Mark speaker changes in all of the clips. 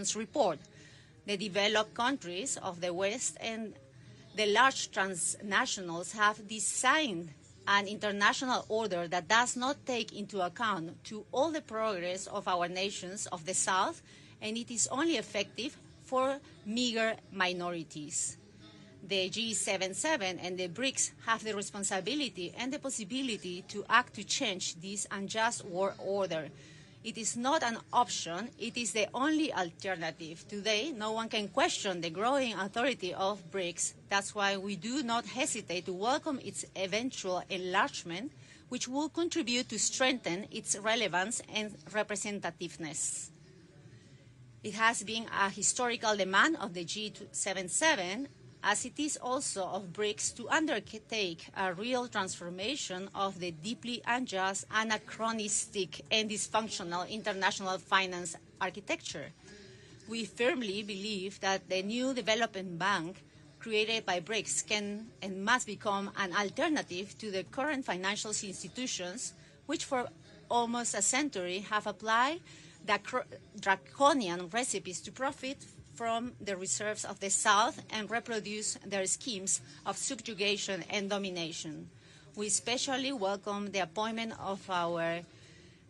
Speaker 1: Nations report. The developed countries of the West and the large transnationals have designed an international order that does not take into account to all the progress of our nations of the South, and it is only effective for meager minorities. The G77 and the BRICS have the responsibility and the possibility to act to change this unjust world order. It is not an option, it is the only alternative. Today, no one can question the growing authority of BRICS. That's why we do not hesitate to welcome its eventual enlargement, which will contribute to strengthen its relevance and representativeness. It has been a historical demand of the G77, as it is also of BRICS, to undertake a real transformation of the deeply unjust, anachronistic, and dysfunctional international finance architecture. We firmly believe that the new development bank created by BRICS can and must become an alternative to the current financial institutions, which for almost a century have applied draconian recipes to profit from the reserves of the South and reproduce their schemes of subjugation and domination. We especially welcome the appointment of our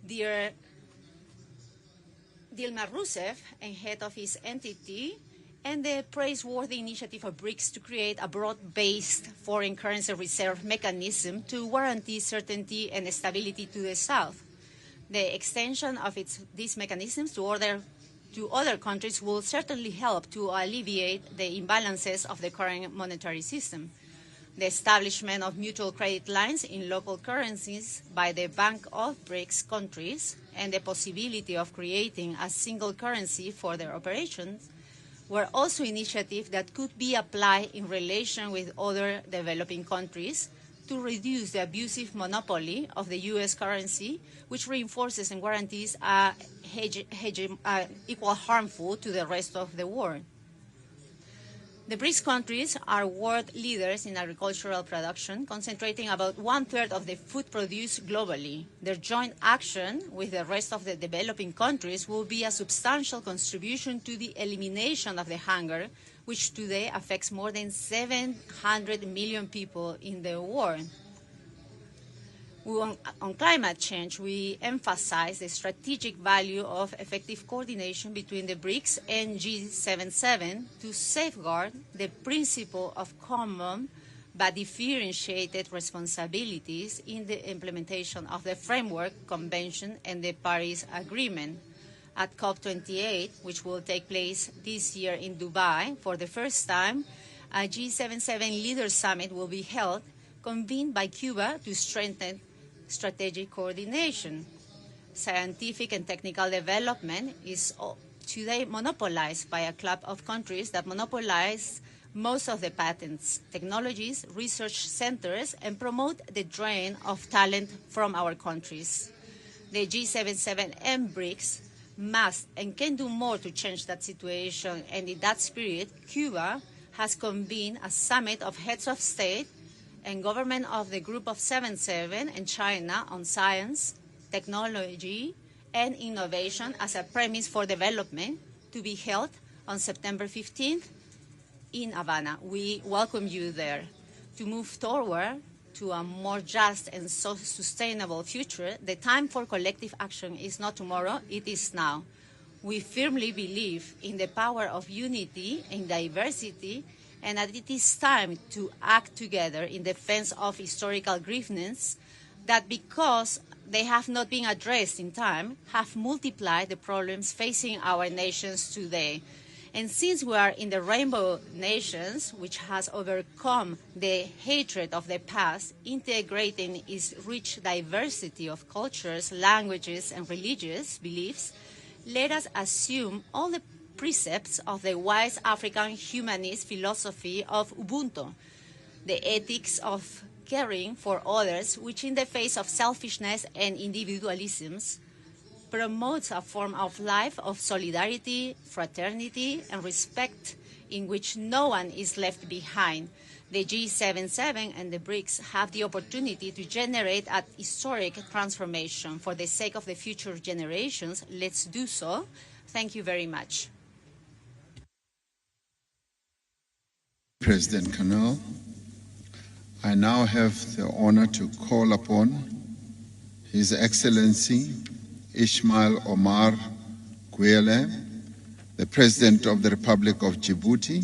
Speaker 1: dear Dilma Rousseff and head of his entity, and the praiseworthy initiative of BRICS to create a broad-based foreign currency reserve mechanism to guarantee certainty and stability to the South. The extension of these mechanisms to other countries will certainly help to alleviate the imbalances of the current monetary system. The establishment of mutual credit lines in local currencies by the Bank of BRICS countries and the possibility of creating a single currency for their operations were also initiatives that could be applied in relation with other developing countries to reduce the abusive monopoly of the U.S. currency, which reinforces and guarantees equal harmful to the rest of the world. The BRICS countries are world leaders in agricultural production, concentrating about 1/3 of the food produced globally. Their joint action with the rest of the developing countries will be a substantial contribution to the elimination of the hunger, which today affects more than 700 million people in the world. On climate change, we emphasize the strategic value of effective coordination between the BRICS and G77 to safeguard the principle of common but differentiated responsibilities in the implementation of the Framework Convention and the Paris Agreement. At COP28, which will take place this year in Dubai, for the first time, a G77 Leaders Summit will be held, convened by Cuba to strengthen strategic coordination. Scientific and technical development is today monopolized by a club of countries that monopolize most of the patents, technologies, research centers, and promote the drain of talent from our countries. The G77 and BRICS must and can do more to change that situation, and in that spirit, Cuba has convened a summit of heads of state and government of the Group of 77 and China on science, technology, and innovation as a premise for development, to be held on September 15th in Havana. We welcome you there. To move forward to a more just and sustainable future, the time for collective action is not tomorrow, it is now. We firmly believe in the power of unity and diversity, and that it is time to act together in defense of historical grievances that, because they have not been addressed in time, have multiplied the problems facing our nations today. And since we are in the Rainbow Nations, which has overcome the hatred of the past, integrating its rich diversity of cultures, languages, and religious beliefs, let us assume all the precepts of the wise African humanist philosophy of Ubuntu, the ethics of caring for others, which in the face of selfishness and individualisms promotes a form of life of solidarity, fraternity, and respect in which no one is left behind. The G77 and the BRICS have the opportunity to generate a historic transformation for the sake of the future generations. Let's do so. Thank you very much.
Speaker 2: President Canal, I now have the honor to call upon His Excellency Ismail Omar Guelleh, the President of the Republic of Djibouti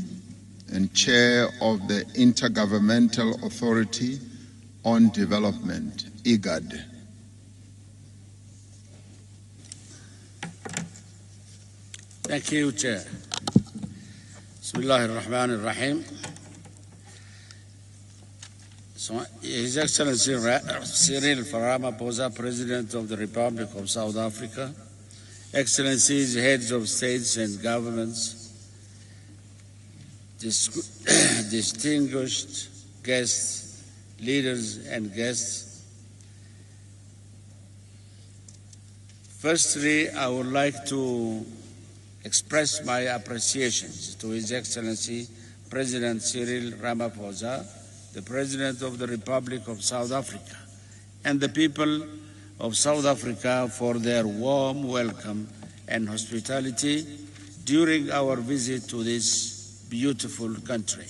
Speaker 2: and Chair of the Intergovernmental Authority on Development, IGAD.
Speaker 3: Thank you, Chair. Bismillah ar-Rahman ar-Rahim. His Excellency Cyril Ramaphosa, President of the Republic of South Africa, Excellencies, heads of states and governments, distinguished guests, leaders and guests. Firstly, I would like to express my appreciations to His Excellency President Cyril Ramaphosa, the President of the Republic of South Africa, and the people of South Africa for their warm welcome and hospitality during our visit to this beautiful country.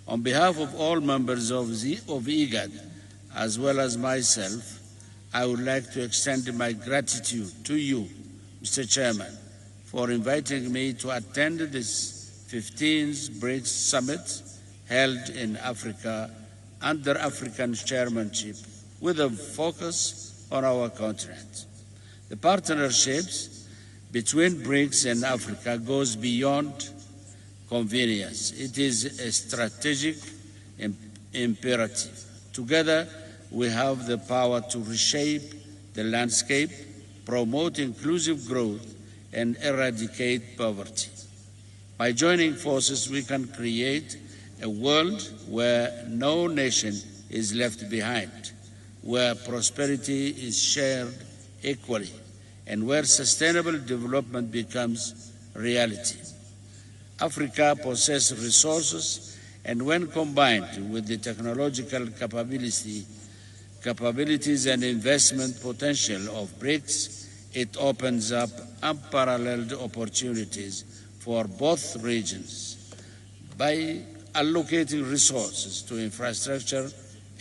Speaker 3: On behalf of all members of IGAD, as well as myself, I would like to extend my gratitude to you, Mr. Chairman, for inviting me to attend this 15th BRICS Summit held in Africa under African chairmanship with a focus on our continent. The partnerships between BRICS and Africa goes beyond convenience. It is a strategic imperative. Together, we have the power to reshape the landscape, promote inclusive growth, and eradicate poverty. By joining forces, we can create a world where no nation is left behind, where prosperity is shared equally, and where sustainable development becomes reality. Africa possesses resources, and when combined with the technological capabilities and investment potential of BRICS, it opens up unparalleled opportunities for both regions. By allocating resources to infrastructure,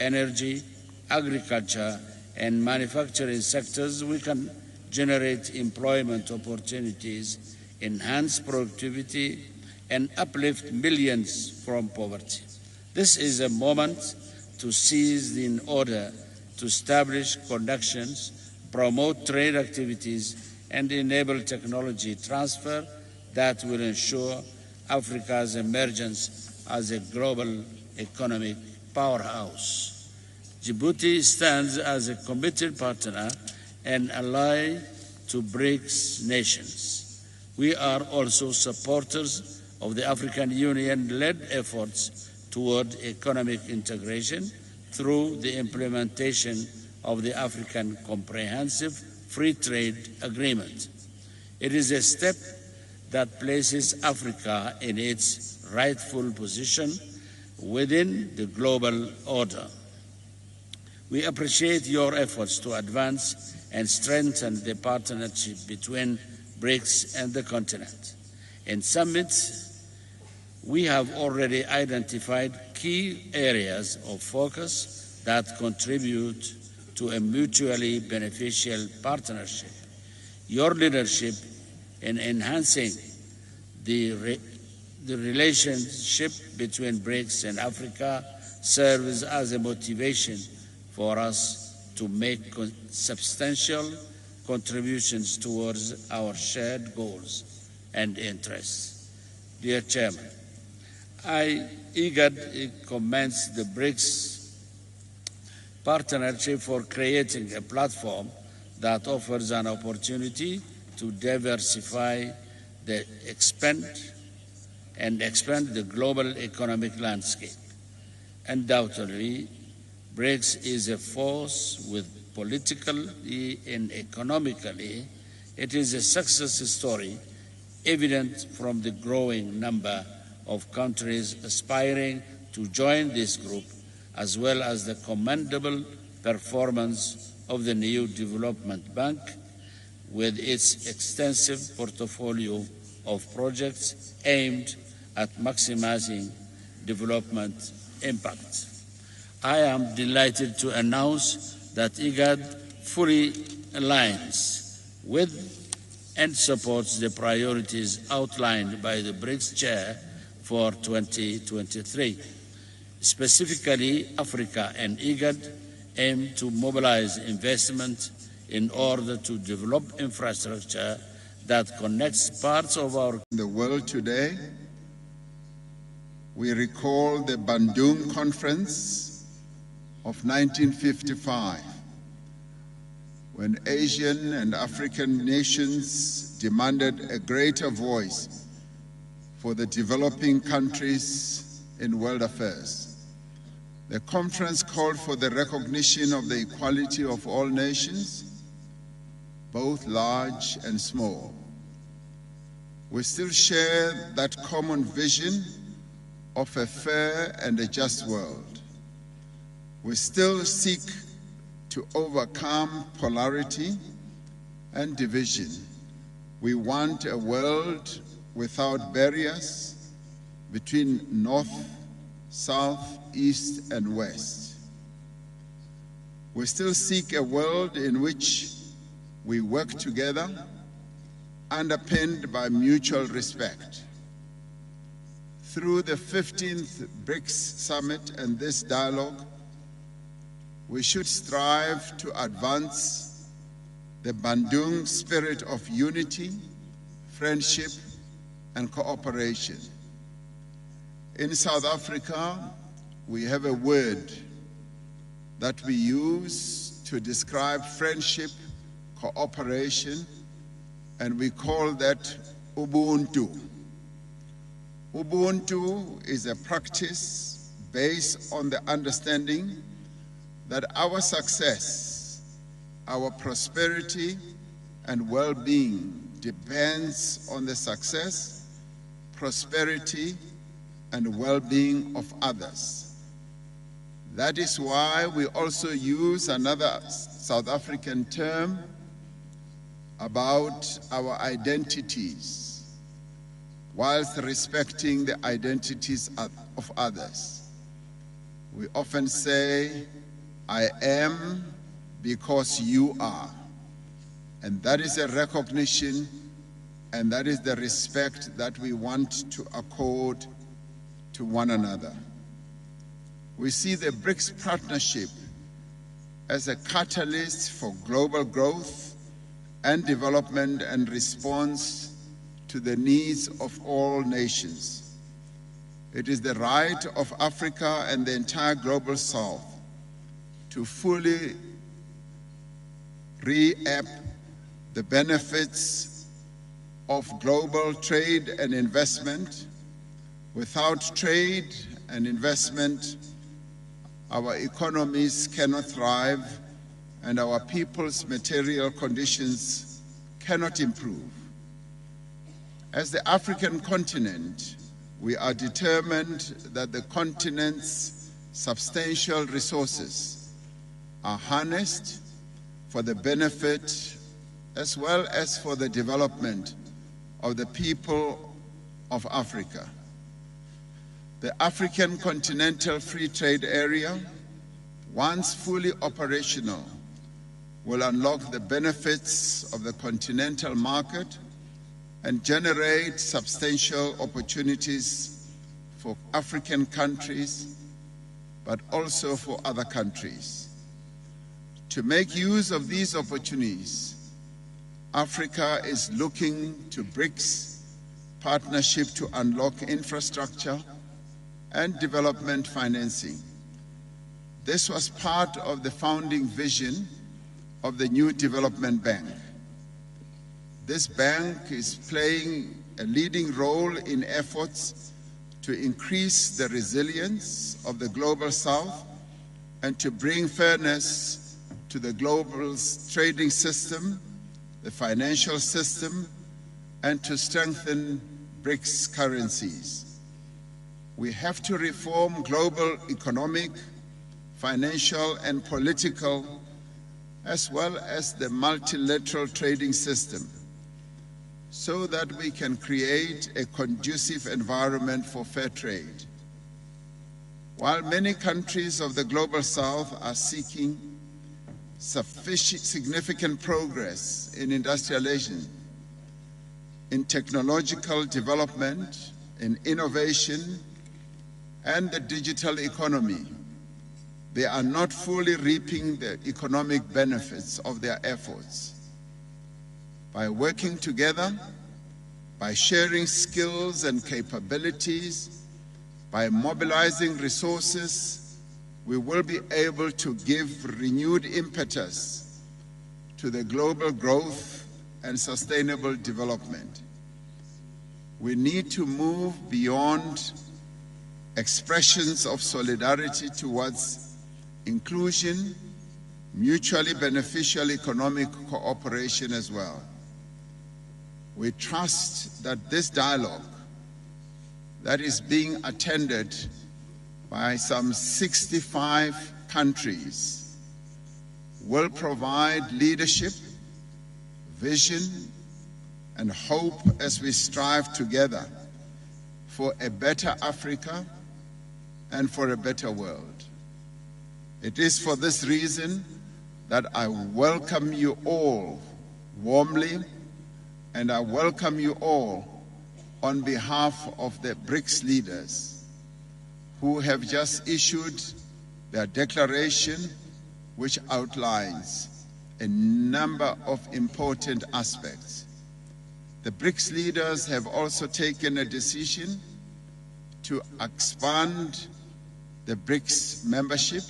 Speaker 3: energy, agriculture, and manufacturing sectors, we can generate employment opportunities, enhance productivity, and uplift millions from poverty. This is a moment to seize in order to establish connections, promote trade activities, and enable technology transfer that will ensure Africa's emergence as a global economic powerhouse. Djibouti stands as a committed partner and ally to BRICS nations. We are also supporters of the African Union-led efforts toward economic integration through the implementation of the African Comprehensive Free Trade Agreement. It is a step that places Africa in its rightful position within the global order. We appreciate your efforts to advance and strengthen the partnership between BRICS and the continent. In summits, we have already identified key areas of focus that contribute to a mutually beneficial partnership. Your leadership in enhancing the relationship between BRICS and Africa serves as a motivation for us to make substantial contributions towards our shared goals and interests. Dear Chairman, IGAD commends the BRICS partnership for creating a platform that offers an opportunity to diversify expand the global economic landscape. Undoubtedly, BRICS is a force with politically and economically. It is a success story evident from the growing number of countries aspiring to join this group, as well as the commendable performance of the new Development Bank with its extensive portfolio of projects aimed at maximizing development impact. I am delighted to announce that IGAD fully aligns with and supports the priorities outlined by the BRICS Chair for 2023. Specifically, Africa and IGAD aim to mobilize investment in order to develop infrastructure that connects parts of our
Speaker 2: the world today. We recall the Bandung Conference of 1955, when Asian and African nations demanded a greater voice for the developing countries in world affairs. The conference called for the recognition of the equality of all nations, both large and small. We still share that common vision of a fair and a just world. We still seek to overcome polarity and division. We want a world without barriers between North, South, East, and West. We still seek a world in which we work together, underpinned by mutual respect. Through the 15th BRICS Summit and this dialogue, we should strive to advance the Bandung spirit of unity, friendship, and cooperation. In South Africa, we have a word that we use to describe friendship, cooperation, and we call that Ubuntu. Ubuntu is a practice based on the understanding that our success, our prosperity, and well-being depends on the success, prosperity, and well-being of others. That is why we also use another South African term about our identities, whilst respecting the identities of others. We often say, I am because you are. And that is a recognition, and that is the respect that we want to accord to one another. We see the BRICS partnership as a catalyst for global growth and development and response to the needs of all nations. It is the right of Africa and the entire global South to fully reap the benefits of global trade and investment. Without trade and investment, our economies cannot thrive and our people's material conditions cannot improve. As the African continent, we are determined that the continent's substantial resources are harnessed for the benefit as well as for the development of the people of Africa. The African Continental Free Trade Area, once fully operational, will unlock the benefits of the continental market and generate substantial opportunities for African countries, but also for other countries. To make use of these opportunities, Africa is looking to BRICS partnership to unlock infrastructure and development financing. This was part of the founding vision of the new development bank. This bank is playing a leading role in efforts to increase the resilience of the global South and to bring fairness to the global trading system, the financial system, and to strengthen BRICS currencies. We have to reform global economic, financial, and political, as well as the multilateral trading system, so that we can create a conducive environment for fair trade. While many countries of the Global South are seeking significant progress in industrialization, in technological development, in innovation, and the digital economy, they are not fully reaping the economic benefits of their efforts. By working together, by sharing skills and capabilities, by mobilizing resources, we will be able to give renewed impetus to the global growth and sustainable development. We need to move beyond expressions of solidarity towards inclusion, mutually beneficial economic cooperation as well. We trust that this dialogue that is being attended by some 65 countries will provide leadership, vision, and hope as we strive together for a better Africa and for a better world. It is for this reason that I welcome you all warmly, and I welcome you all on behalf of the BRICS leaders who have just issued their declaration, which outlines a number of important aspects. The BRICS leaders have also taken a decision to expand the BRICS membership,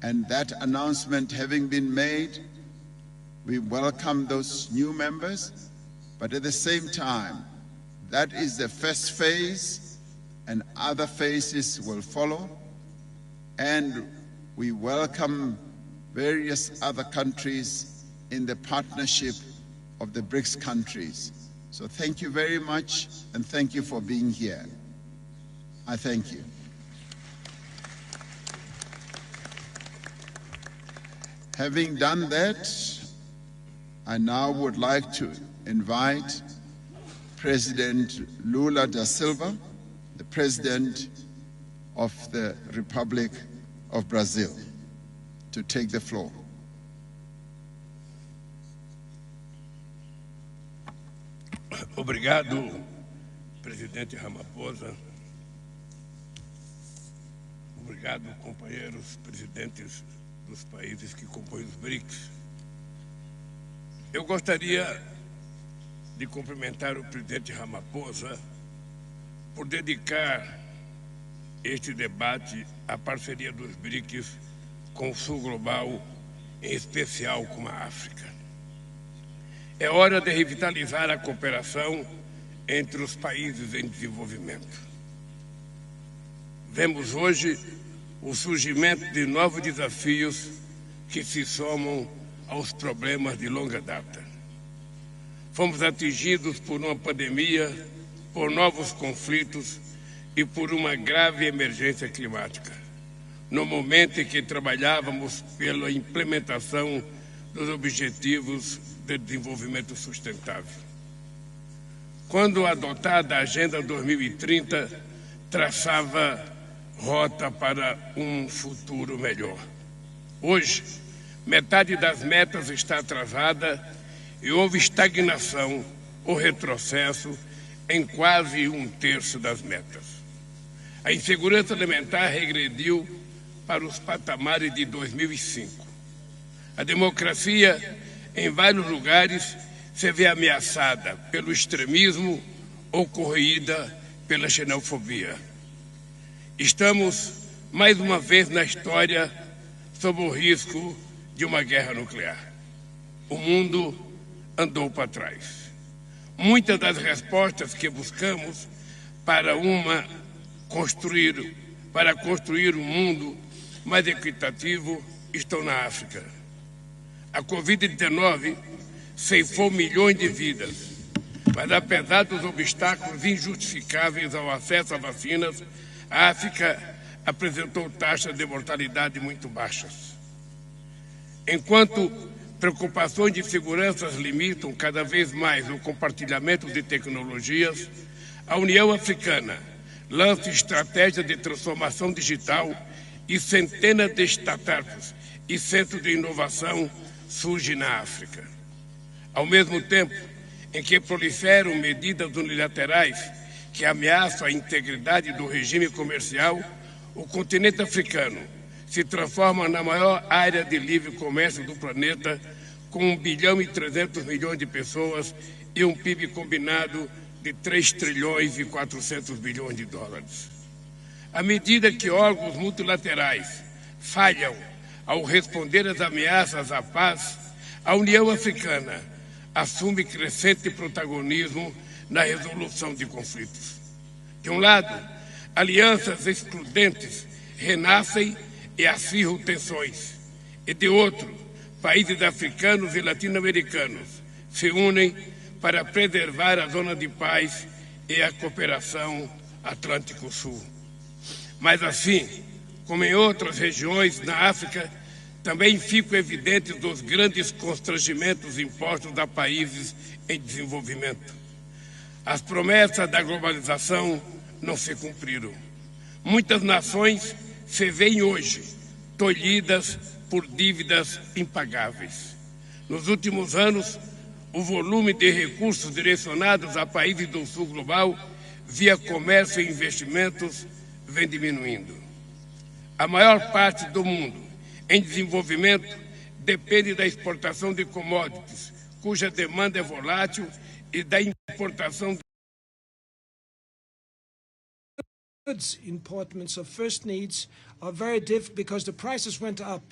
Speaker 2: and that announcement having been made, we welcome those new members. But at the same time, that is the first phase, and other phases will follow. And we welcome various other countries in the partnership of the BRICS countries. So thank you very much, and thank you for being here. I thank you. Having done that, I now would like to invite President Lula da Silva, the President of the Republic of Brazil, to take the floor.
Speaker 4: Obrigado, Presidente Ramaphosa. Obrigado, companheiros presidentes dos países que compõem os BRICS. Eu gostaria de cumprimentar o presidente Ramaphosa por dedicar este debate à parceria dos BRICS com o Sul Global, em especial com a África. É hora de revitalizar a cooperação entre os países em desenvolvimento. Vemos hoje o surgimento de novos desafios que se somam aos problemas de longa data. Fomos atingidos por uma pandemia, por novos conflitos e por uma grave emergência climática, no momento em que trabalhávamos pela implementação dos Objetivos de Desenvolvimento Sustentável. Quando adotada a Agenda 2030, traçava rota para um futuro melhor. Hoje, metade das metas está atrasada e houve estagnação ou retrocesso em quase um terço das metas. A insegurança alimentar regrediu para os patamares de 2005. A democracia, em vários lugares, se vê ameaçada pelo extremismo ou corroída pela xenofobia. Estamos, mais uma vez na história, sob o risco de uma guerra nuclear. O mundo andou para trás. Muitas das respostas que buscamos para construir um mundo mais equitativo estão na África. A Covid-19 ceifou milhões de vidas, mas apesar dos obstáculos injustificáveis ao acesso a vacinas, a África apresentou taxas de mortalidade muito baixas. Enquanto preocupações de segurança limitam cada vez mais o compartilhamento de tecnologias, a União Africana lança estratégias de transformação digital e centenas de startups e centros de inovação surgem na África. Ao mesmo tempo em que proliferam medidas unilaterais que ameaçam a integridade do regime comercial, o continente africano se transforma na maior área de livre comércio do planeta, com 1 bilhão e 300 milhões de pessoas e um PIB combinado de 3 trilhões e 400 bilhões de dólares. À medida que órgãos multilaterais falham ao responder às ameaças à paz, a União Africana assume crescente protagonismo na resolução de conflitos. De um lado, alianças excludentes renascem e acirram tensões, e de outro, países africanos e latino-americanos se unem para preservar a zona de paz e a cooperação Atlântico-Sul. Mas assim, como em outras regiões na África, também ficam evidentes os grandes constrangimentos impostos a países em desenvolvimento. As promessas da globalização não se cumpriram. Muitas nações se veem hoje tolhidas por dívidas impagáveis. Nos últimos anos, o volume de recursos direcionados a países do sul global, via comércio e investimentos, vem diminuindo. A maior parte do mundo em desenvolvimento depende da exportação de commodities, cuja demanda é volátil, e da importação de
Speaker 5: goods importments of first needs are very difficult because the prices went up.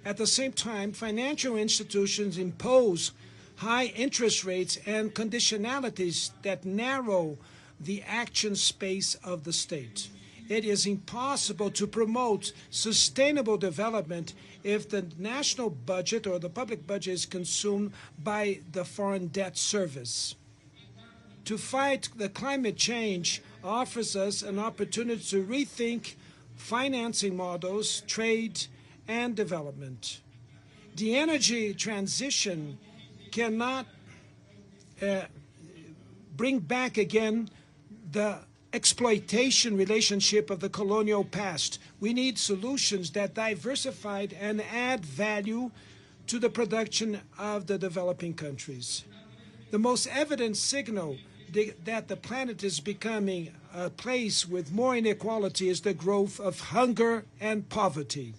Speaker 5: At the same time, financial institutions impose high interest rates and conditionalities that narrow the action space of the state. It is impossible to promote sustainable development if the national budget or the public budget is consumed by the foreign debt service. To fight the climate change offers us an opportunity to rethink financing models, trade, and development. The energy transition cannot bring back again the exploitation relationship of the colonial past. We need solutions that diversify and add value to the production of the developing countries. The most evident signal that the planet is becoming a place with more inequality is the growth of hunger and poverty.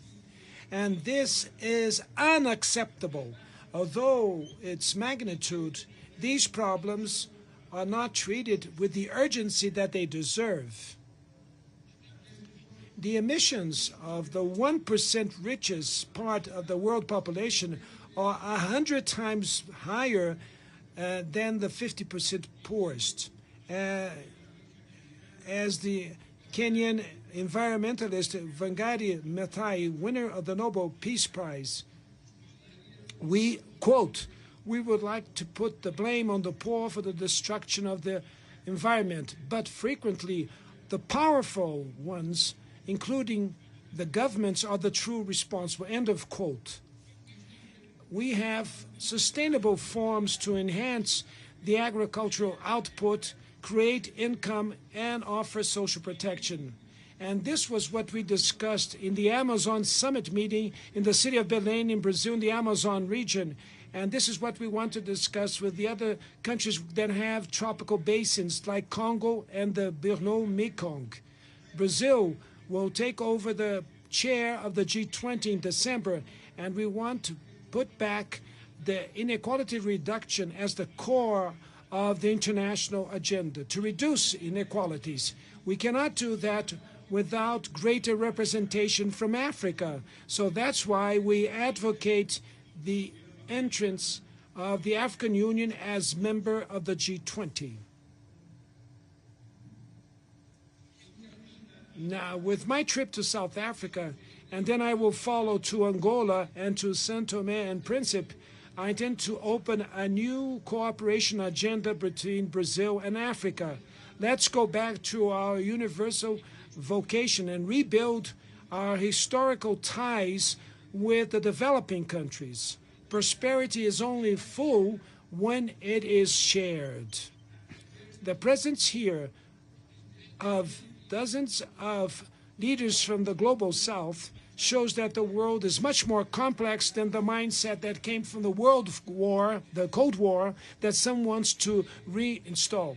Speaker 5: And this is unacceptable. Although its magnitude, these problems are not treated with the urgency that they deserve. The emissions of the 1% richest part of the world population are 100 times higher than the 50% poorest. As the Kenyan environmentalist Wangari Maathai, winner of the Nobel Peace Prize, we quote, "We would like to put the blame on the poor for the destruction of the environment, but frequently the powerful ones, including the governments, are the true responsible," end of quote. We have sustainable forms to enhance the agricultural output, create income, and offer social protection. And this was what we discussed in the Amazon Summit meeting in the city of Belém in Brazil, in the Amazon region. And this is what we want to discuss with the other countries that have tropical basins like Congo and the Borno-Mekong. Brazil will take over the chair of the G20 in December, and we want to put back the inequality reduction as the core of the international agenda, to reduce inequalities. We cannot do that without greater representation from Africa. So that's why we advocate the entrance of the African Union as member of the G20. Now, with my trip to South Africa, and then I will follow to Angola and to São Tomé and Príncipe, I intend to open a new cooperation agenda between Brazil and Africa. Let's go back to our universal vocation and rebuild our historical ties with the developing countries. Prosperity is only full when it is shared. The presence here of dozens of leaders from the global south shows that the world is much more complex than the mindset that came from the World War, the Cold War, that some wants to reinstall.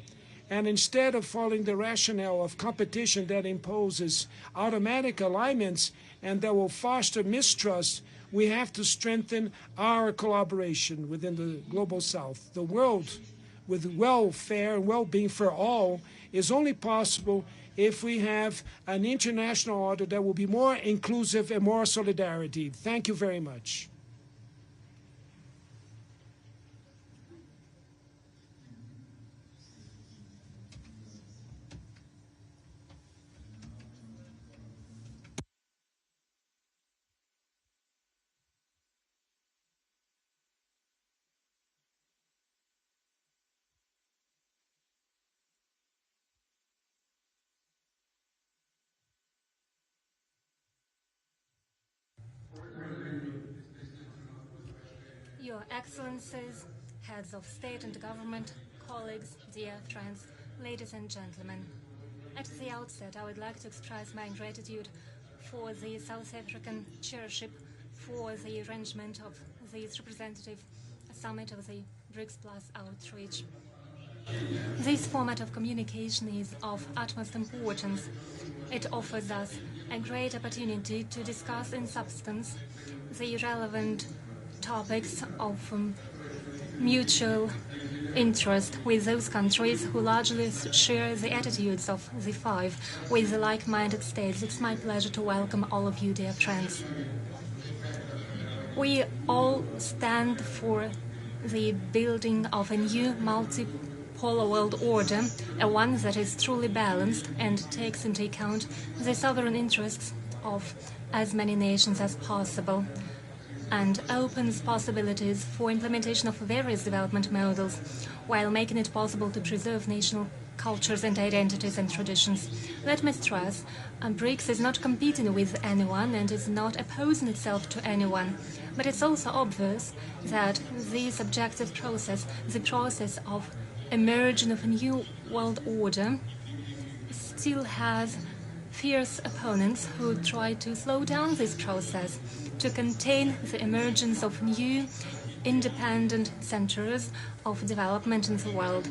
Speaker 5: And instead of following the rationale of competition that imposes automatic alignments and that will foster mistrust, we have to strengthen our collaboration within the global south. The world with welfare and well-being for all is only possible if we have an international order that will be more inclusive and more solidarity. Thank you very much.
Speaker 6: Your Excellencies, heads of state and government, colleagues, dear friends, ladies and gentlemen. At the outset, I would like to express my gratitude for the South African chairship for the arrangement of this representative summit of the BRICS Plus outreach. This format of communication is of utmost importance. It offers us a great opportunity to discuss in substance the relevant topics of mutual interest with those countries who largely share the attitudes of the five with the like-minded states. It's my pleasure to welcome all of you, dear friends. We all stand for the building of a new multipolar world order, a one that is truly balanced and takes into account the sovereign interests of as many nations as possible, and opens possibilities for implementation of various development models, while making it possible to preserve national cultures and identities and traditions. Let me stress, BRICS is not competing with anyone and is not opposing itself to anyone. But it's also obvious that this objective process, the process of emerging of a new world order, still has fierce opponents who try to slow down this process, to contain the emergence of new independent centers of development in the world.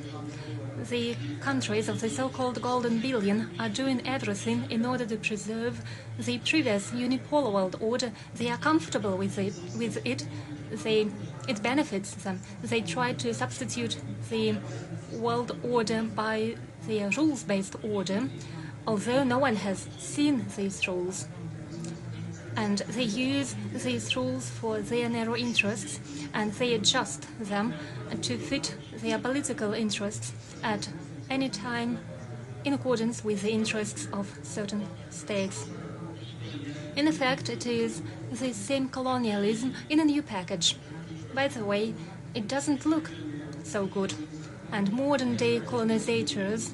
Speaker 6: The countries of the so-called Golden Billion are doing everything in order to preserve the previous unipolar world order. They are comfortable with it. It benefits them. They try to substitute the world order by the rules-based order, although no one has seen these rules. And they use these rules for their narrow interests, and they adjust them to fit their political interests at any time in accordance with the interests of certain states. In effect, it is the same colonialism in a new package. By the way, it doesn't look so good, and modern-day colonizers,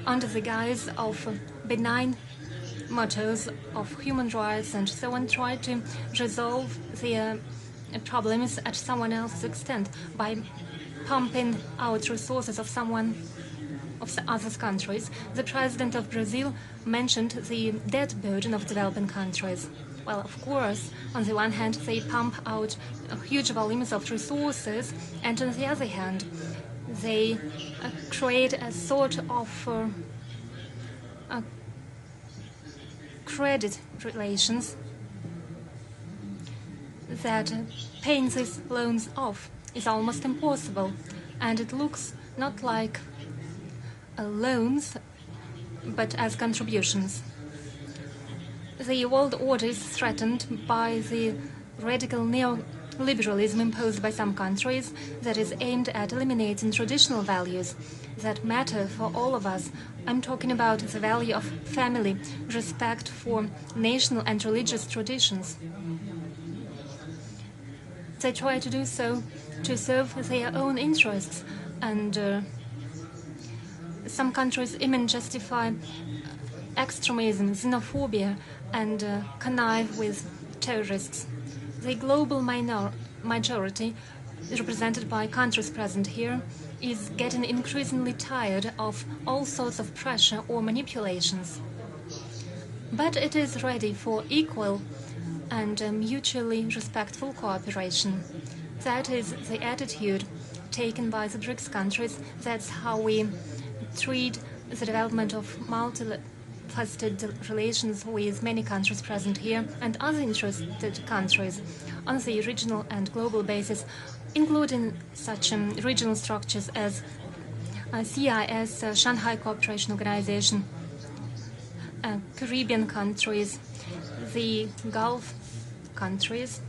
Speaker 6: under the guise of benign mottos of human rights and so on, try to resolve their problems at someone else's extent by pumping out resources of other countries. The president of Brazil mentioned the debt burden of developing countries. Well, of course, on the one hand, they pump out huge volumes of resources, and on the other hand, they create a sort of credit relations that paying these loans off is almost impossible, and it looks not like loans but as contributions. The world order is threatened by the radical neoliberalism imposed by some countries that is aimed at eliminating traditional values that matter for all of us. I'm talking about the value of family, respect for national and religious traditions. They try to do so to serve their own interests, and some countries even justify extremism, xenophobia, and connive with terrorists. The global majority, represented by countries present here, is getting increasingly tired of all sorts of pressure or manipulations. But it is ready for equal and mutually respectful cooperation. That is the attitude taken by the BRICS countries. That's how we treat the development of multifaceted relations with many countries present here and other interested countries on the regional and global basis, including such regional structures as CIS, Shanghai Cooperation Organization, Caribbean countries, the Gulf countries.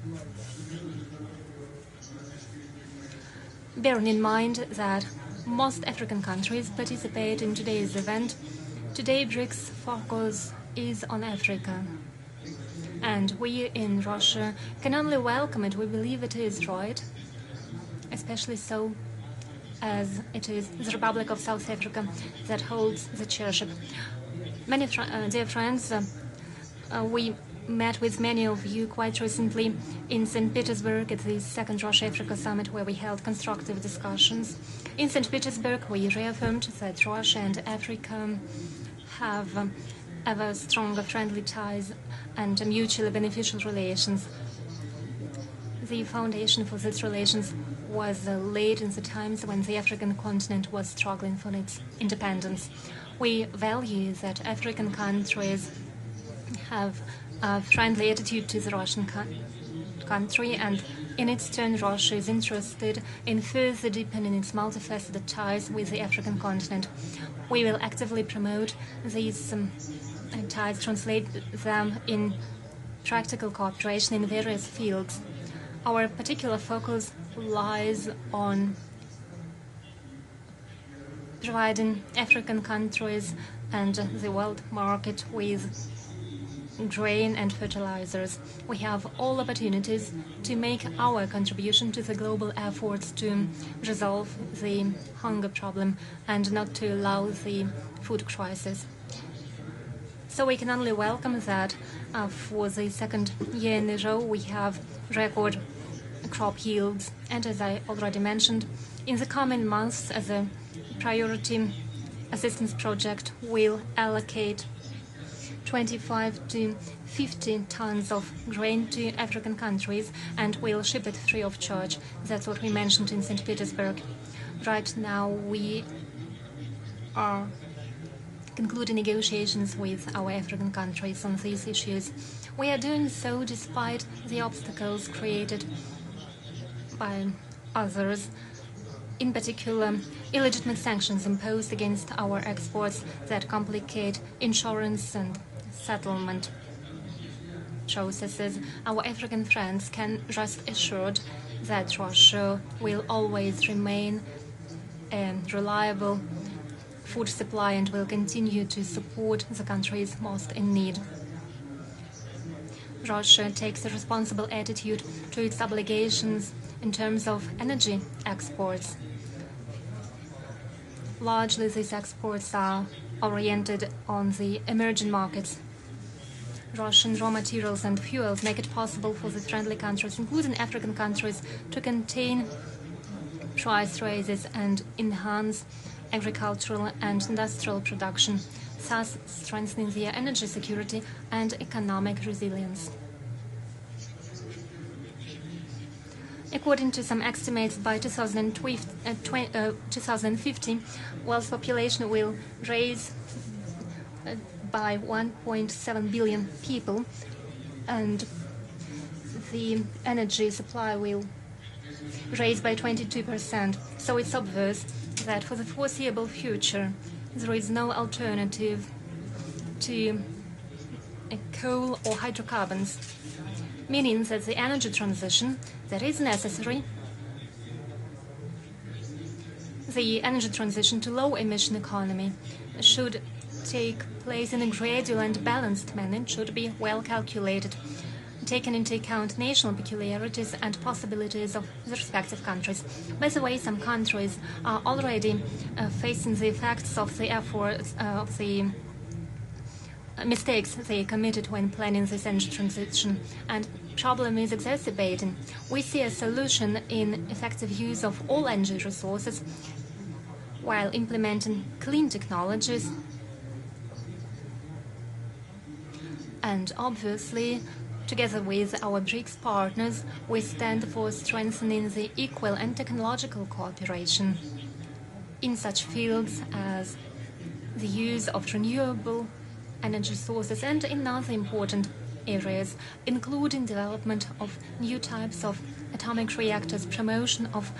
Speaker 6: Bearing in mind that most African countries participate in today's event, today BRICS focus is on Africa. And we in Russia can only welcome it. We believe it is right, especially so as it is the Republic of South Africa that holds the chairship. Many dear friends, we met with many of you quite recently in St. Petersburg at the second Russia-Africa Summit, where we held constructive discussions. In St. Petersburg, we reaffirmed that Russia and Africa have ever stronger friendly ties and mutually beneficial relations. The foundation for these relations was laid in the times when the African continent was struggling for its independence. We value that African countries have a friendly attitude to the Russian country, and in its turn, Russia is interested in further deepening its multifaceted ties with the African continent. We will actively promote these ties, translate them in practical cooperation in various fields. Our particular focus lies on providing African countries and the world market with grain and fertilizers. We have all opportunities to make our contribution to the global efforts to resolve the hunger problem and not to allow the food crisis. So we can only welcome that for the second year in a row we have record crop yields. And as I already mentioned, in the coming months, as a priority assistance project, we'll allocate 25 to 50 tons of grain to African countries, and we'll ship it free of charge. That's what we mentioned in St. Petersburg. Right now we are concluding negotiations with our African countries on these issues. We are doing so despite the obstacles created by others, in particular illegitimate sanctions imposed against our exports that complicate insurance and settlement processes. Our African friends can rest assured that Russia will always remain a reliable food supply and will continue to support the countries most in need. Russia takes a responsible attitude to its obligations in terms of energy exports. Largely, these exports are oriented on the emerging markets. Russian raw materials and fuels make it possible for the friendly countries, including African countries, to contain price rises and enhance agricultural and industrial production, thus strengthening their energy security and economic resilience. According to some estimates, by 2050, world's population will rise by 1.7 billion people, and the energy supply will rise by 22%. So it's obvious that for the foreseeable future, there is no alternative to coal or hydrocarbons, meaning that the energy transition that is necessary, the energy transition to low-emission economy, should take place in a gradual and balanced manner. It should be well calculated, taking into account national peculiarities and possibilities of the respective countries. By the way, some countries are already facing the effects of the efforts of the mistakes they committed when planning this energy transition, and problem is exacerbating. We see a solution in effective use of all energy resources, while implementing clean technologies. And obviously, together with our BRICS partners, we stand for strengthening the equal and technological cooperation in such fields as the use of renewable energy sources and in other important areas, including development of new types of atomic reactors, promotion of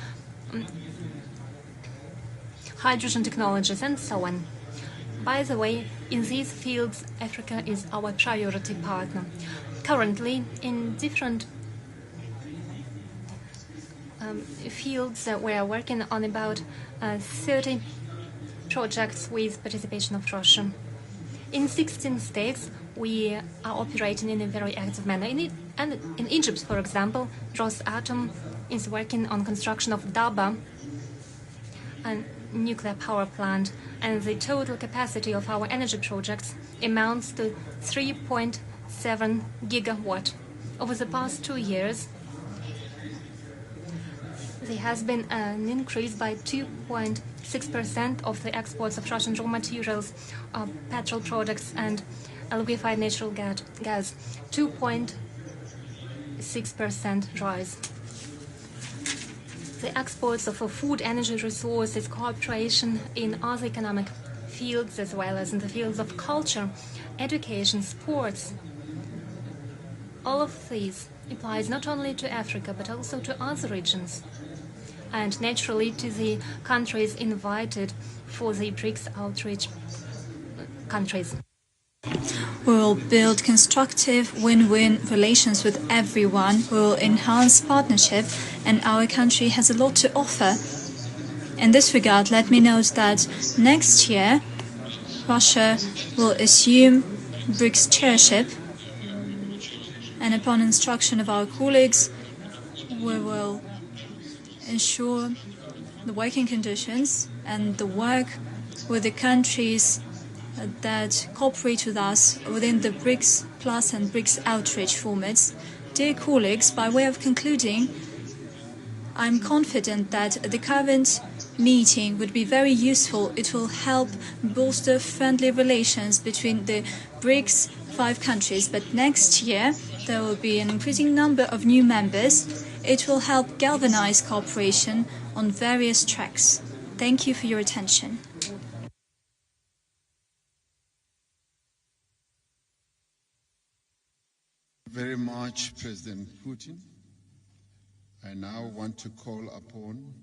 Speaker 6: hydrogen technologies, and so on. By the way, in these fields, Africa is our priority partner. Currently, in different fields, we are working on about 30 projects with participation of Russia. In 16 states, we are operating in a very active manner. In Egypt, for example, Rosatom is working on construction of Daba, a nuclear power plant, and the total capacity of our energy projects amounts to 3.7 gigawatt. Over the past 2 years, there has been an increase by 2.6% of the exports of Russian raw materials, petrol products, and liquefied natural gas. 2.6% rise. The exports of food, energy resources, cooperation in other economic fields, as well as in the fields of culture, education, sports. All of these applies not only to Africa, but also to other regions, and naturally to the countries invited for the BRICS outreach countries.
Speaker 7: We will build constructive win-win relations with everyone. We will enhance partnership, and our country has a lot to offer. In this regard, let me note that next year, Russia will assume BRICS chairship, and upon instruction of our colleagues, we will ensure the working conditions and the work with the countries that cooperate with us within the BRICS Plus and BRICS outreach formats. Dear colleagues, by way of concluding, I'm confident that the current meeting would be very useful. It will help bolster friendly relations between the BRICS 5 countries. But next year, there will be an increasing number of new members. It will help galvanize cooperation on various tracks. Thank you for your attention.
Speaker 2: Very much, President Putin. I now want to call upon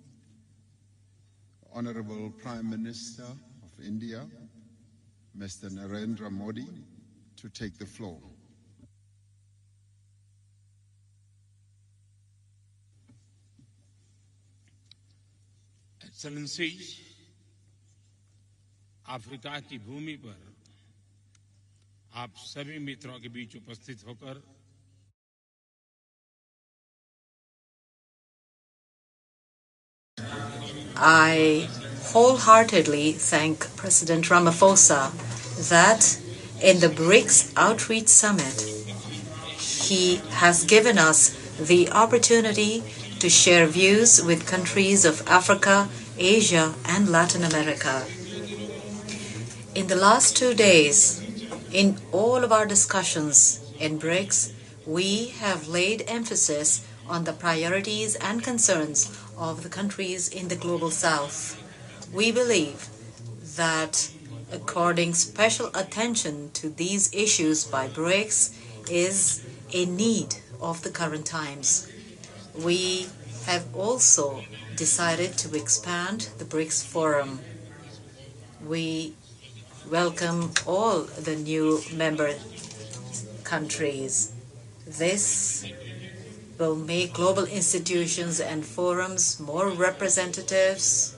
Speaker 2: Honorable Prime Minister of India, Mr. Narendra Modi, to take the floor.
Speaker 8: Excellency, Africa की भूमि पर आप सभी मित्रों के बीच उपस्थित होकर
Speaker 9: I wholeheartedly thank President Ramaphosa that in the BRICS Outreach Summit, he has given us the opportunity to share views with countries of Africa, Asia, and Latin America. In the last 2 days, in all of our discussions in BRICS, we have laid emphasis on the priorities and concerns of the countries in the Global South. We believe that according special attention to these issues by BRICS is a need of the current times. We have also decided to expand the BRICS Forum. We welcome all the new member countries. This will make global institutions and forums more representatives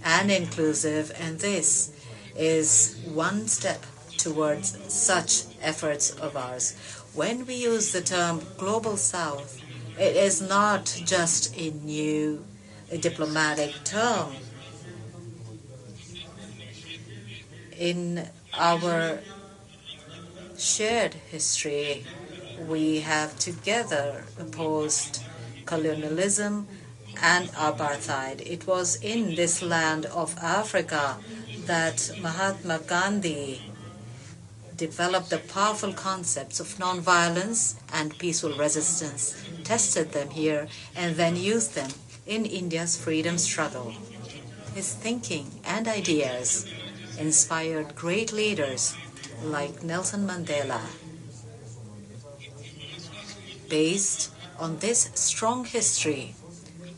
Speaker 9: and inclusive, and this is one step towards such efforts of ours. When we use the term Global South, it is not just a new diplomatic term. In our shared history, we have together opposed colonialism and apartheid. It was in this land of Africa that Mahatma Gandhi developed the powerful concepts of nonviolence and peaceful resistance, tested them here, and then used them in India's freedom struggle. His thinking and ideas inspired great leaders like Nelson Mandela. Based on this strong history,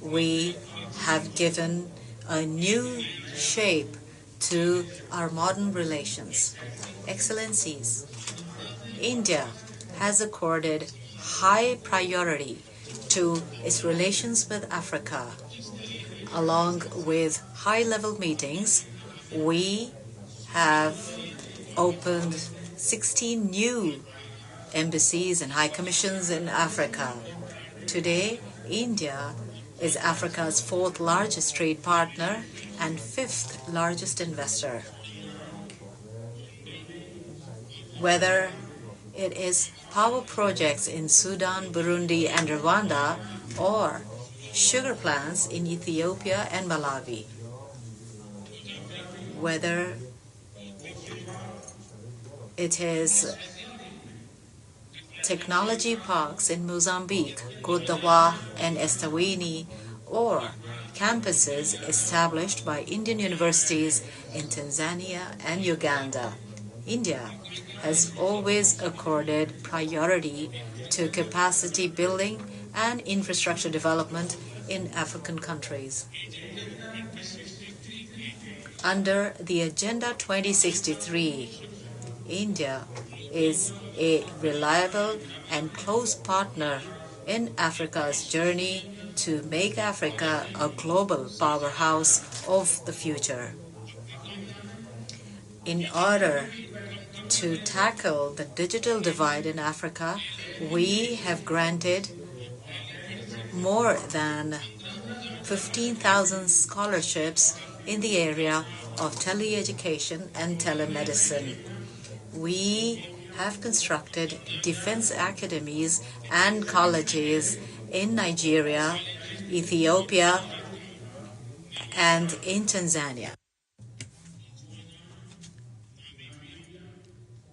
Speaker 9: we have given a new shape to our modern relations. Excellencies, India has accorded high priority to its relations with Africa. Along with high-level meetings, we have opened 16 new embassies and high commissions in Africa. Today, India is Africa's 4th largest trade partner and 5th largest investor. Whether it is power projects in Sudan, Burundi, and Rwanda, or sugar plants in Ethiopia and Malawi, whether it is technology parks in Mozambique, Côte d'Ivoire, and Eswatini, or campuses established by Indian universities in Tanzania and Uganda. India has always accorded priority to capacity building and infrastructure development in African countries. Under the Agenda 2063, India is a reliable and close partner in Africa's journey to make Africa a global powerhouse of the future. In order to tackle the digital divide in Africa, we have granted more than 15,000 scholarships in the area of teleeducation and telemedicine. We have constructed defense academies and colleges in Nigeria, Ethiopia, and in Tanzania.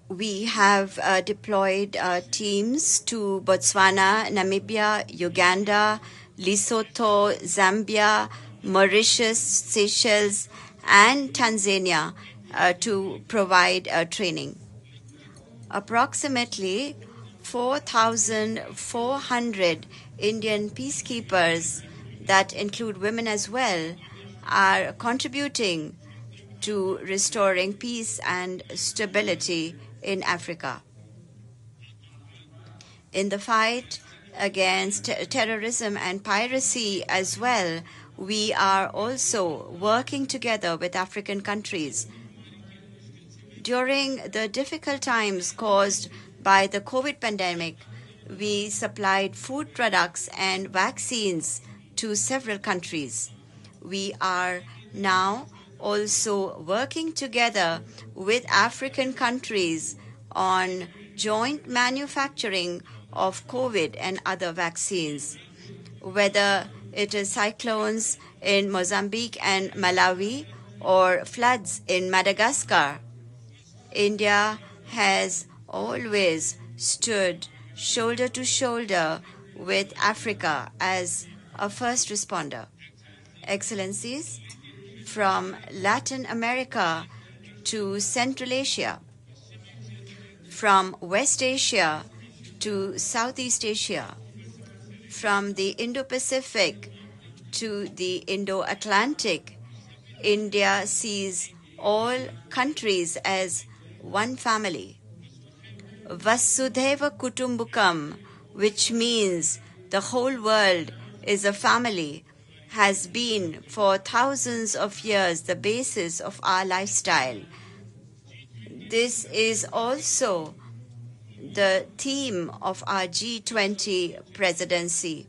Speaker 10: We have deployed teams to Botswana, Namibia, Uganda, Lesotho, Zambia, Mauritius, Seychelles, and Tanzania to provide training. Approximately 4,400 Indian peacekeepers, that include women as well, are contributing to restoring peace and stability in Africa. In the fight against terrorism and piracy as well, we are also working together with African countries. During the difficult times caused by the COVID pandemic, we supplied food products and vaccines to several countries. We are now also working together with African countries on joint manufacturing of COVID and other vaccines. Whether it is cyclones in Mozambique and Malawi or floods in Madagascar, India has always stood shoulder to shoulder with Africa as a first responder. Excellencies, from Latin America to Central Asia, from West Asia to Southeast Asia, from the Indo-Pacific to the Indo-Atlantic, India sees all countries as one family. Vasudhaiva Kutumbakam, which means the whole world is a family, has been for thousands of years the basis of our lifestyle. This is also the theme of our G20 presidency.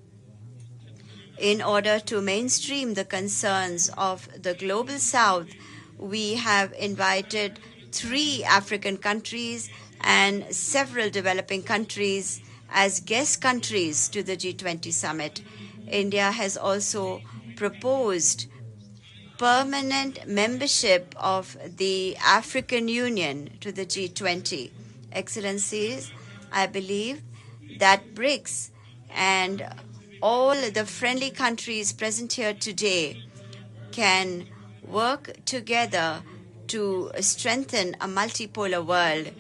Speaker 10: In order to mainstream the concerns of the Global South, we have invited 3 African countries and several developing countries as guest countries to the G20 summit. India has also proposed permanent membership of the African Union to the G20. Excellencies, I believe that BRICS and all the friendly countries present here today can work together to strengthen a multipolar world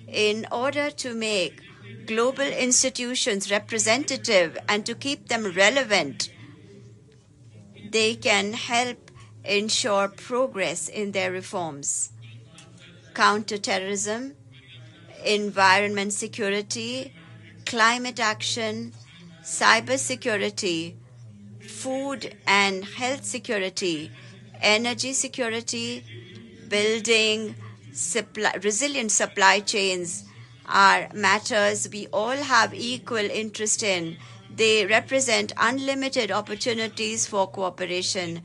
Speaker 10: in order to make global institutions representative and to keep them relevant. They can help ensure progress in their reforms. Counterterrorism, environment security, climate action, cybersecurity, food and health security, energy security, building resilient supply chains are matters we all have equal interest in. They represent unlimited opportunities for cooperation.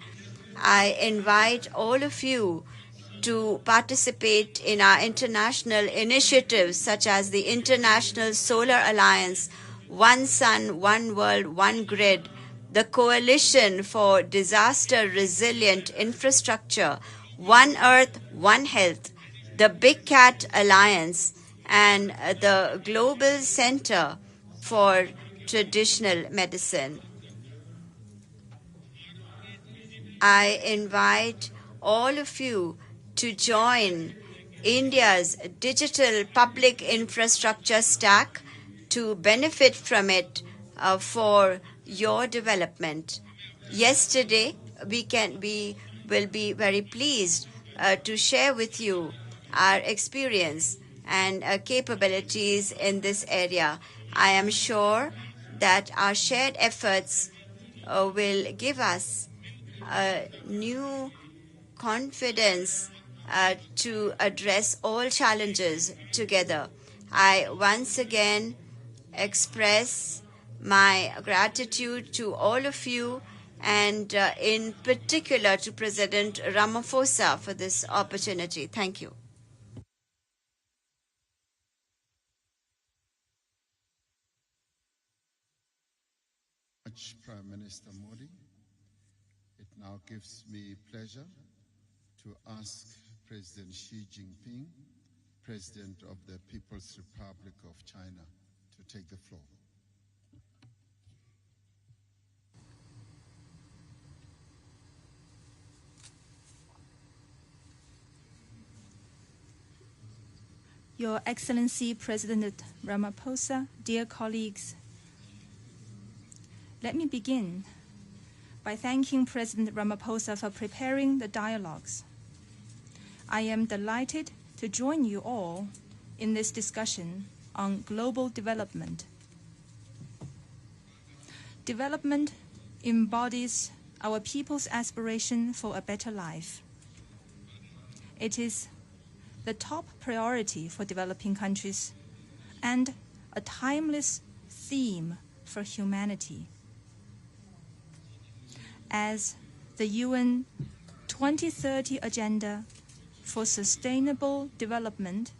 Speaker 10: I invite all of you to participate in our international initiatives such as the International Solar Alliance, One Sun, One World, One Grid, the Coalition for Disaster Resilient Infrastructure, One Earth, One Health, the Big Cat Alliance, and the Global Center for Traditional Medicine. I invite all of you to join India's digital public infrastructure stack to benefit from it for your development. Yesterday, we will be very pleased to share with you our experience and capabilities in this area. I am sure that our shared efforts will give us new confidence to address all challenges together. I once again express my gratitude to all of you and in particular to President Ramaphosa for this opportunity. Thank you.
Speaker 2: Prime Minister Modi. It now gives me pleasure to ask President Xi Jinping, President of the People's Republic of China, to take the floor.
Speaker 11: Your Excellency President Ramaphosa, dear colleagues, let me begin by thanking President Ramaphosa for preparing the dialogues. I am delighted to join you all in this discussion on global development. Development embodies our people's aspiration for a better life. It is the top priority for developing countries and a timeless theme for humanity. As the UN 2030 Agenda for Sustainable Development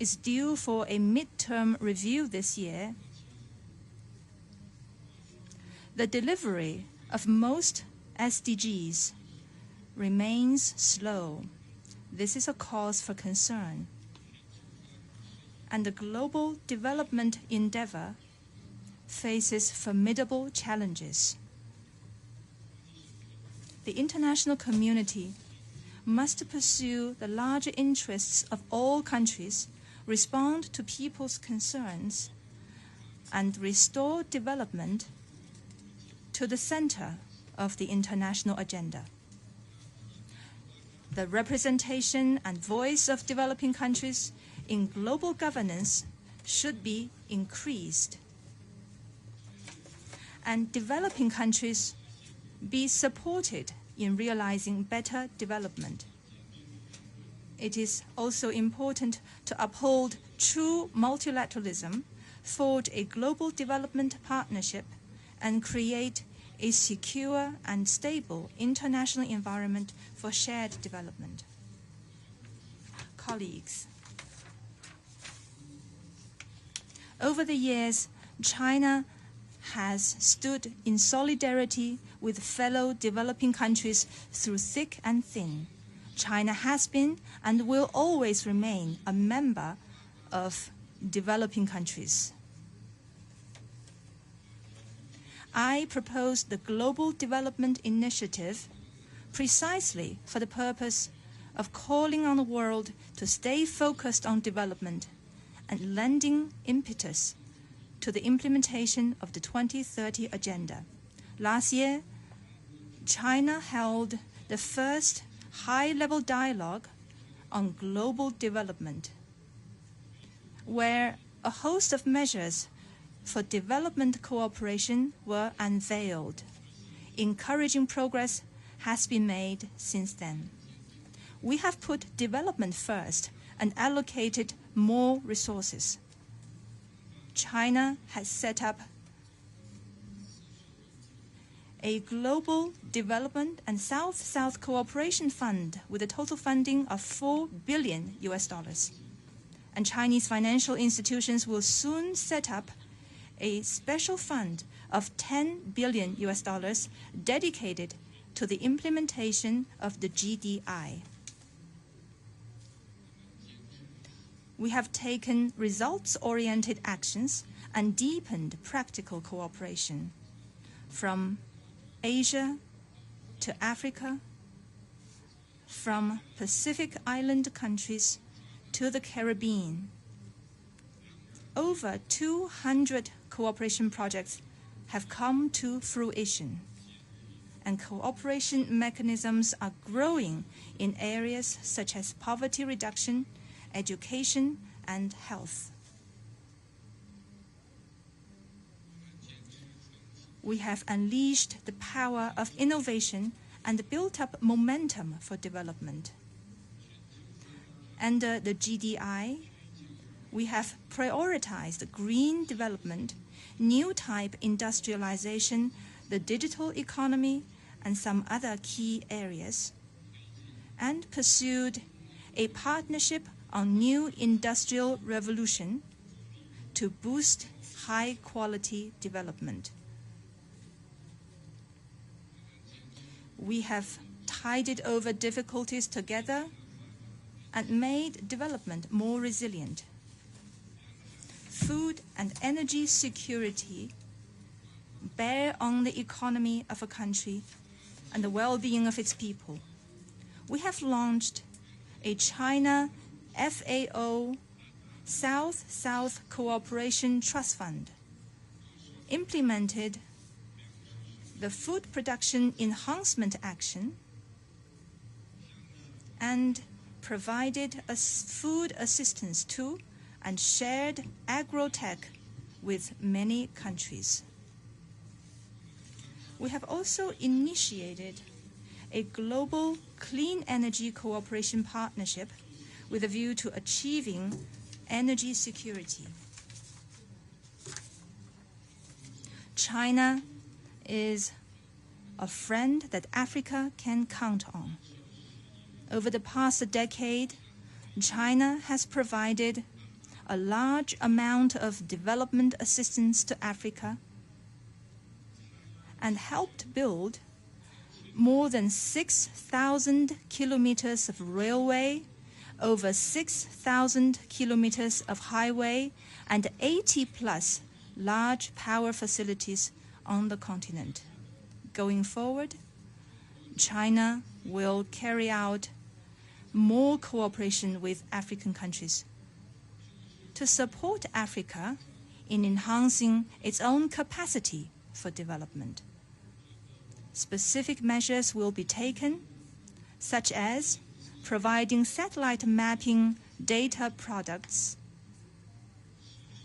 Speaker 11: is due for a midterm review this year, the delivery of most SDGs remains slow. This is a cause for concern. And the global development endeavor faces formidable challenges. The international community must pursue the larger interests of all countries, respond to people's concerns, and restore development to the center of the international agenda. The representation and voice of developing countries in global governance should be increased, and developing countries be supported in realizing better development. It is also important to uphold true multilateralism, forge a global development partnership, and create a secure and stable international environment for shared development. Colleagues, over the years, China has stood in solidarity with fellow developing countries through thick and thin. China has been and will always remain a member of developing countries. I proposed the Global Development Initiative precisely for the purpose of calling on the world to stay focused on development and lending impetus to the implementation of the 2030 Agenda. Last year, China held the first high-level dialogue on global development, where a host of measures for development cooperation were unveiled. Encouraging progress has been made since then. We have put development first and allocated more resources. China has set up a global development and South-South cooperation fund with a total funding of $4 billion. And Chinese financial institutions will soon set up a special fund of $10 billion dedicated to the implementation of the GDI. We have taken results-oriented actions and deepened practical cooperation from Asia to Africa, from Pacific Island countries to the Caribbean. Over 200 cooperation projects have come to fruition, and cooperation mechanisms are growing in areas such as poverty reduction, education, and health. We have unleashed the power of innovation and built up momentum for development. Under the GDI, we have prioritized green development, new type industrialization, the digital economy, and some other key areas, and pursued a partnership on new industrial revolution to boost high-quality development. We have tided over difficulties together and made development more resilient. Food and energy security bear on the economy of a country and the well-being of its people. We have launched a China FAO South-South Cooperation Trust Fund, implemented the Food Production Enhancement Action, and provided food assistance to and shared agro-tech with many countries. We have also initiated a global clean energy cooperation partnership with a view to achieving energy security. China is a friend that Africa can count on. Over the past decade, China has provided a large amount of development assistance to Africa and helped build more than 6,000 kilometers of railway, over 6,000 kilometers of highway, and 80+ large power facilities on the continent. Going forward, China will carry out more cooperation with African countries to support Africa in enhancing its own capacity for development. Specific measures will be taken, such as providing satellite mapping data products,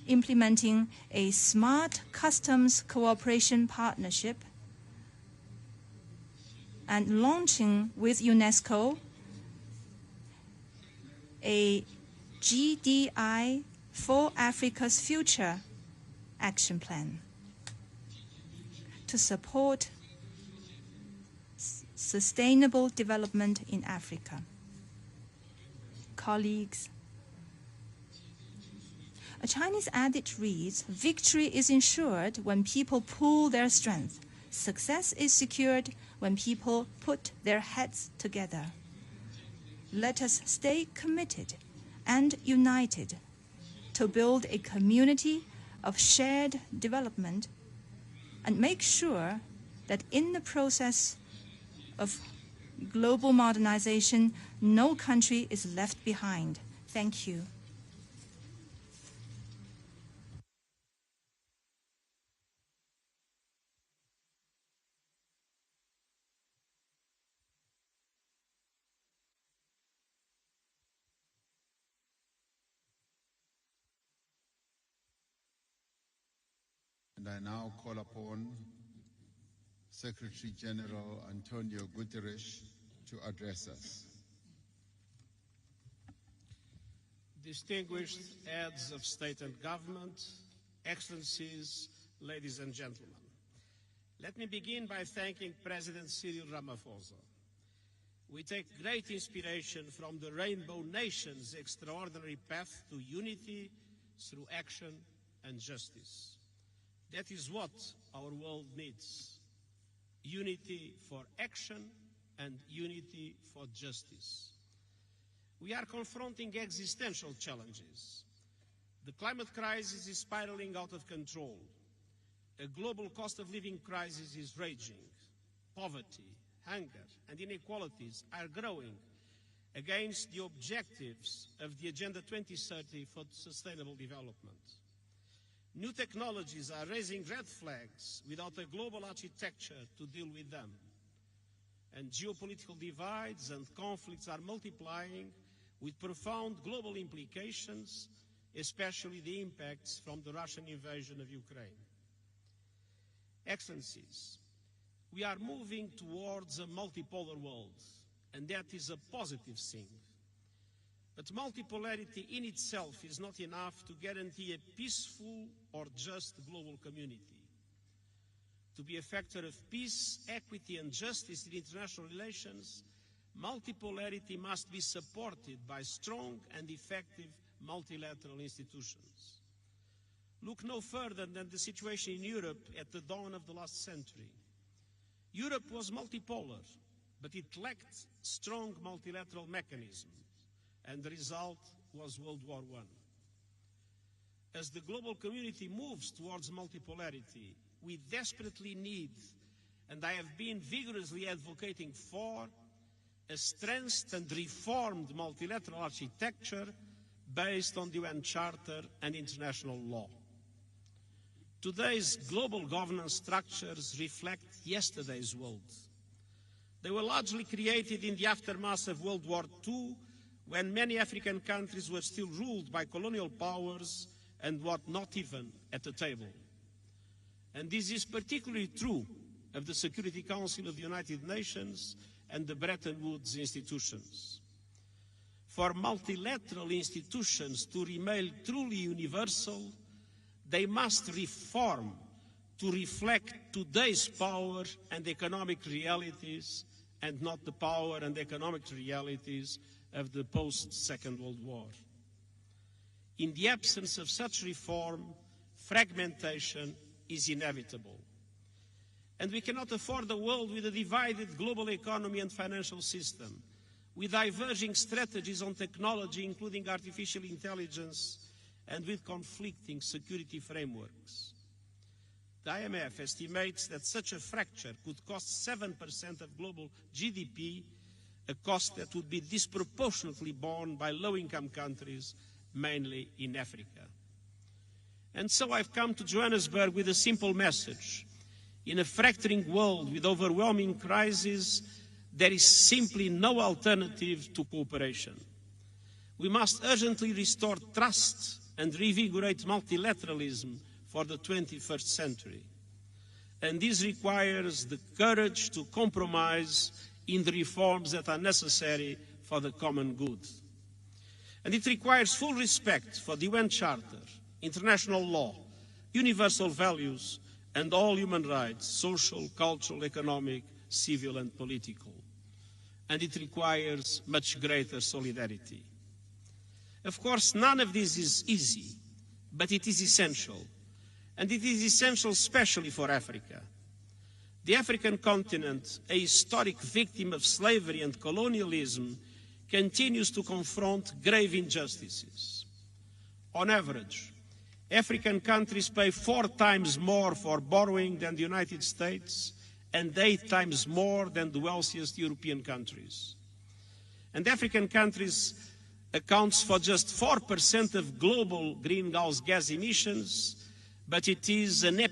Speaker 11: implementing a smart customs cooperation partnership, and launching with UNESCO a GDI for Africa's Future action plan to support sustainable development in Africa. Colleagues, A Chinese adage reads, "Victory is ensured when people pool their strength. Success is secured when people put their heads together." Let us stay committed and united to build a community of shared development and make sure that in the process of global modernization, no country is left behind. Thank you.
Speaker 2: And I now call upon Secretary General Antonio Guterres to address us.
Speaker 12: Distinguished heads of state and government, excellencies, ladies and gentlemen. Let me begin by thanking President Cyril Ramaphosa. We take great inspiration from the Rainbow Nation's extraordinary path to unity through action and justice. That is what our world needs: unity for action and unity for justice. We are confronting existential challenges. The climate crisis is spiraling out of control. A global cost of living crisis is raging. Poverty, hunger, and inequalities are growing against the objectives of the Agenda 2030 for Sustainable Development. New technologies are raising red flags without a global architecture to deal with them. And geopolitical divides and conflicts are multiplying with profound global implications, especially the impacts from the Russian invasion of Ukraine. Excellencies, we are moving towards a multipolar world, and that is a positive thing. But multipolarity in itself is not enough to guarantee a peaceful or just global community. To be a factor of peace, equity, and justice in international relations, multipolarity must be supported by strong and effective multilateral institutions. Look no further than the situation in Europe at the dawn of the last century. Europe was multipolar, but it lacked strong multilateral mechanisms, and the result was World War I. As the global community moves towards multipolarity, we desperately need, and I have been vigorously advocating for, a strengthened and reformed multilateral architecture based on the UN Charter and international law. Today's global governance structures reflect yesterday's world. They were largely created in the aftermath of World War II, when many African countries were still ruled by colonial powers and were not even at the table. And this is particularly true of the Security Council of the United Nations and the Bretton Woods institutions. For multilateral institutions to remain truly universal, they must reform to reflect today's power and economic realities, and not the power and economic realities of the post-Second World War. In the absence of such reform, fragmentation is inevitable. And we cannot afford a world with a divided global economy and financial system, with diverging strategies on technology, including artificial intelligence, and with conflicting security frameworks. The IMF estimates that such a fracture could cost 7% of global GDP, a cost that would be disproportionately borne by low-income countries, mainly in Africa. And so I've come to Johannesburg with a simple message. In a fracturing world with overwhelming crises, there is simply no alternative to cooperation. We must urgently restore trust and reinvigorate multilateralism for the 21st century. And this requires the courage to compromise in the reforms that are necessary for the common good. And it requires full respect for the UN Charter, international law, universal values, and all human rights, social, cultural, economic, civil, and political. And it requires much greater solidarity. Of course, none of this is easy, but it is essential. And it is essential especially for Africa. The African continent, a historic victim of slavery and colonialism, continues to confront grave injustices. On average, African countries pay 4 times more for borrowing than the United States and 8 times more than the wealthiest European countries. And African countries accounts for just 4% of global greenhouse gas emissions, but it is an